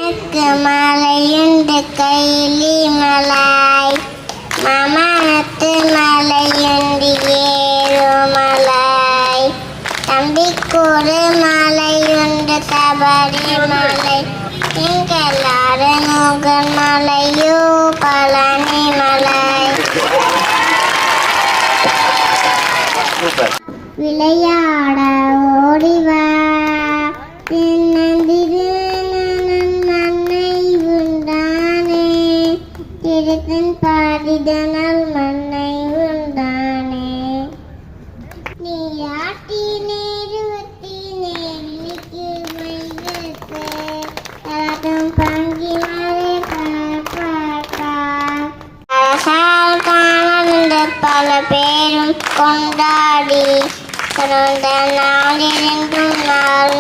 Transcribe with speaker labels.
Speaker 1: எனக்கு மலையுண்டு கைலி மலாய் மாமானத்து மலையுண்டு ஏறுமலாய் தம்பிக்கூறு மலையுண்டு தபரி மலை எங்களாறு முகன் மலையோ பழனி மலை விளையாட ஓடிவா மண்ணை உண்டானே திருத்தன் பாடிதனால் மண்ணை உண்டானே நீராட்டி நேருவத்தி நேரிக்கு வைத்து தரட்டும் பங்கி மலை அரசால் காண பல பேரும் கொண்டாடி பிறந்த நாளிருந்தும் நாள்